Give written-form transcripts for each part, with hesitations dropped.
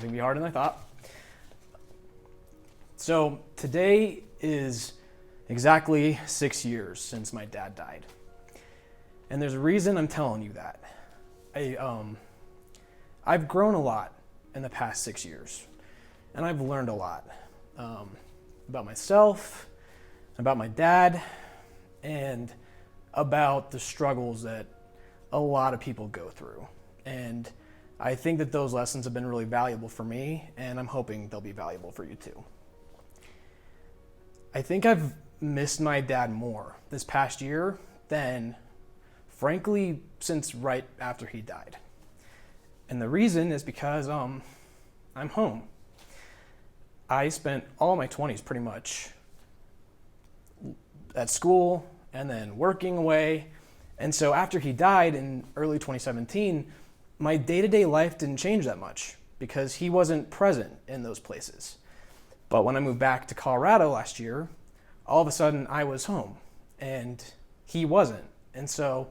proving to be harder than I thought. So today is exactly 6 years since my dad died. And there's a reason I'm telling you that. I've grown a lot in the past 6 years, and I've learned a lot about myself, about my dad, and about the struggles that a lot of people go through. And I think that those lessons have been really valuable for me, and I'm hoping they'll be valuable for you too. I think I've missed my dad more this past year than, frankly, since right after he died. And the reason is because I'm home. I spent all my 20s pretty much at school and then working away. And so after he died in early 2017, my day-to-day life didn't change that much because he wasn't present in those places. But when I moved back to Colorado last year, all of a sudden I was home and he wasn't. And so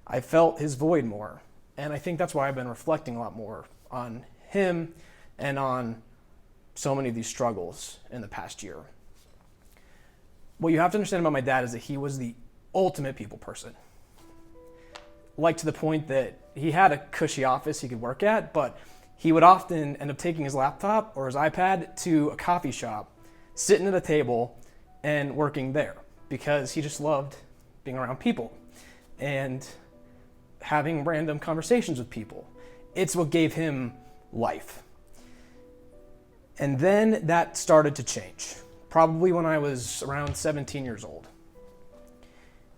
I felt his void more. And I think that's why I've been reflecting a lot more on him and on so many of these struggles in the past year. What you have to understand about my dad is that he was the ultimate people person. Like to the point that he had a cushy office he could work at, but he would often end up taking his laptop or his iPad to a coffee shop, sitting at a table and working there because he just loved being around people and having random conversations with people. It's what gave him life. And then that started to change, probably when I was around 17 years old.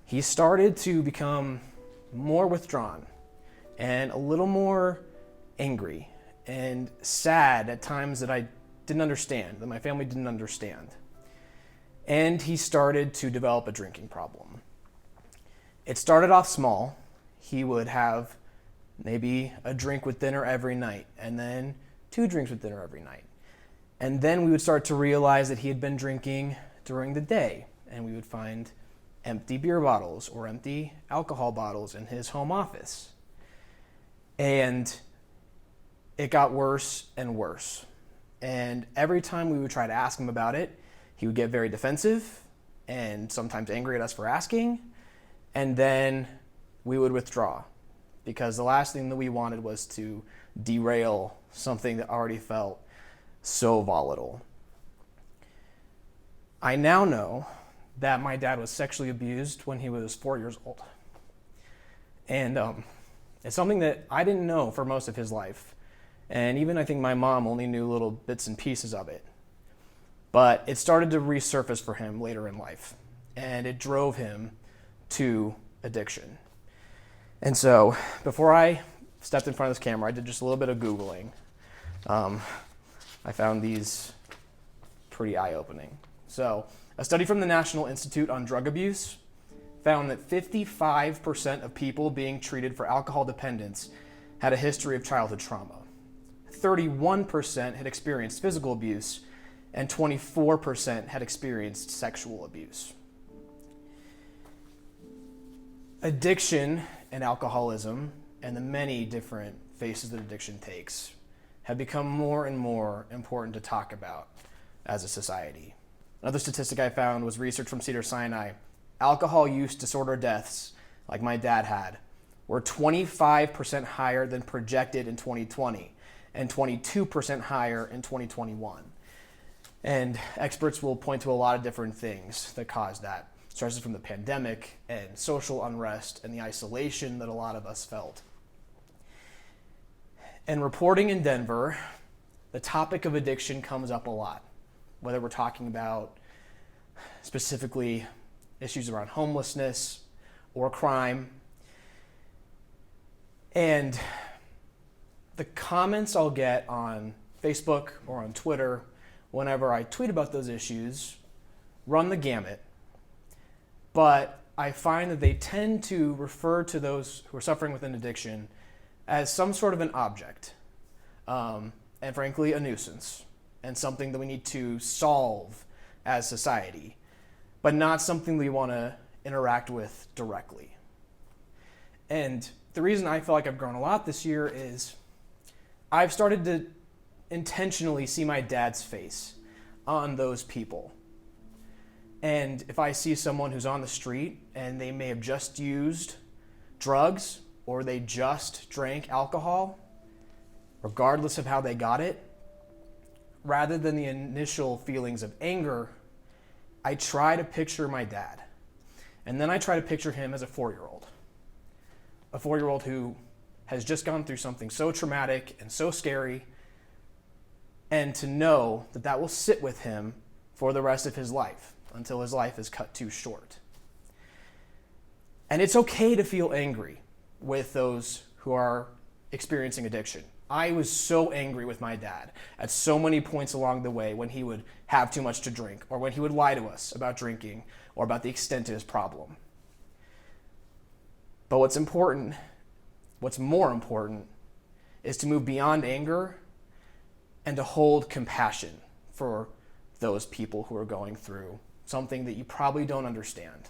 He started to become more withdrawn and a little more angry and sad at times that I didn't understand, that my family didn't understand. And he started to develop a drinking problem. It started off small. He would have maybe a drink with dinner every night and then 2 drinks with dinner every night. And then we would start to realize that he had been drinking during the day, and we would find empty beer bottles or empty alcohol bottles in his home office. And it got worse and worse. And every time we would try to ask him about it, he would get very defensive and sometimes angry at us for asking. And then we would withdraw because the last thing that we wanted was to derail something that already felt so volatile. I now know that my dad was sexually abused when he was 4 years old. And it's something that I didn't know for most of his life. And even I think my mom only knew little bits and pieces of it. But it started to resurface for him later in life. And it drove him to addiction. And so before I stepped in front of this camera, I did just a little bit of Googling. I found these pretty eye-opening. So a study from the National Institute on Drug Abuse found that 55% of people being treated for alcohol dependence had a history of childhood trauma. 31% had experienced physical abuse, and 24% had experienced sexual abuse. Addiction and alcoholism, and the many different faces that addiction takes, have become more and more important to talk about as a society. Another statistic I found was research from Cedars-Sinai. Alcohol use disorder deaths, like my dad had, were 25% higher than projected in 2020 and 22% higher in 2021. And experts will point to a lot of different things that caused that. Stresses from the pandemic and social unrest and the isolation that a lot of us felt. And reporting in Denver, the topic of addiction comes up a lot, whether we're talking about specifically issues around homelessness or crime. And the comments I'll get on Facebook or on Twitter whenever I tweet about those issues run the gamut. But I find that they tend to refer to those who are suffering with an addiction as some sort of an object, and frankly, a nuisance, and something that we need to solve as society, but not something we want to interact with directly. And the reason I feel like I've grown a lot this year is I've started to intentionally see my dad's face on those people. And if I see someone who's on the street and they may have just used drugs or they just drank alcohol, regardless of how they got it, rather than the initial feelings of anger, I try to picture my dad. And then I try to picture him as a 4-year-old. A 4-year-old who has just gone through something so traumatic and so scary, and to know that that will sit with him for the rest of his life until his life is cut too short. And it's okay to feel angry with those who are experiencing addiction. I was so angry with my dad at so many points along the way when he would have too much to drink, or when he would lie to us about drinking, or about the extent of his problem. But what's more important, is to move beyond anger and to hold compassion for those people who are going through something that you probably don't understand.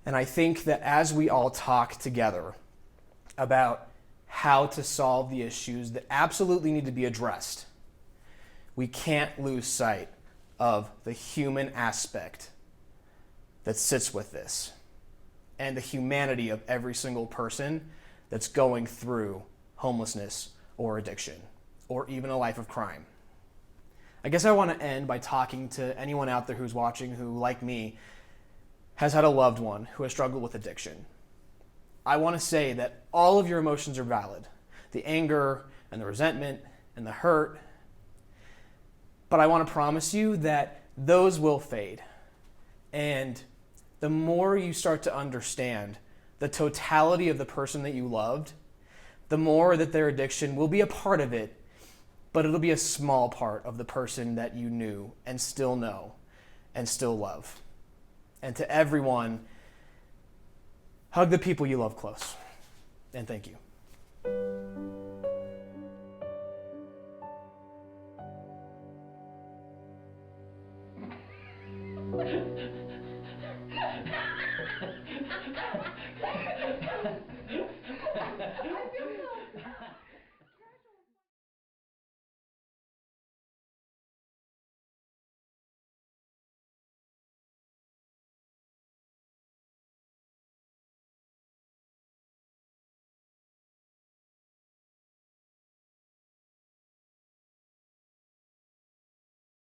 And I think that as we all talk together about how to solve the issues that absolutely need to be addressed, we can't lose sight of the human aspect that sits with this and the humanity of every single person that's going through homelessness or addiction or even a life of crime. I guess I want to end by talking to anyone out there who's watching who, like me, has had a loved one who has struggled with addiction. I want to say that all of your emotions are valid. The anger and the resentment and the hurt. But I want to promise you that those will fade. And the more you start to understand the totality of the person that you loved, the more that their addiction will be a part of it, but it'll be a small part of the person that you knew and still know and still love. And to everyone, hug the people you love close. And thank you.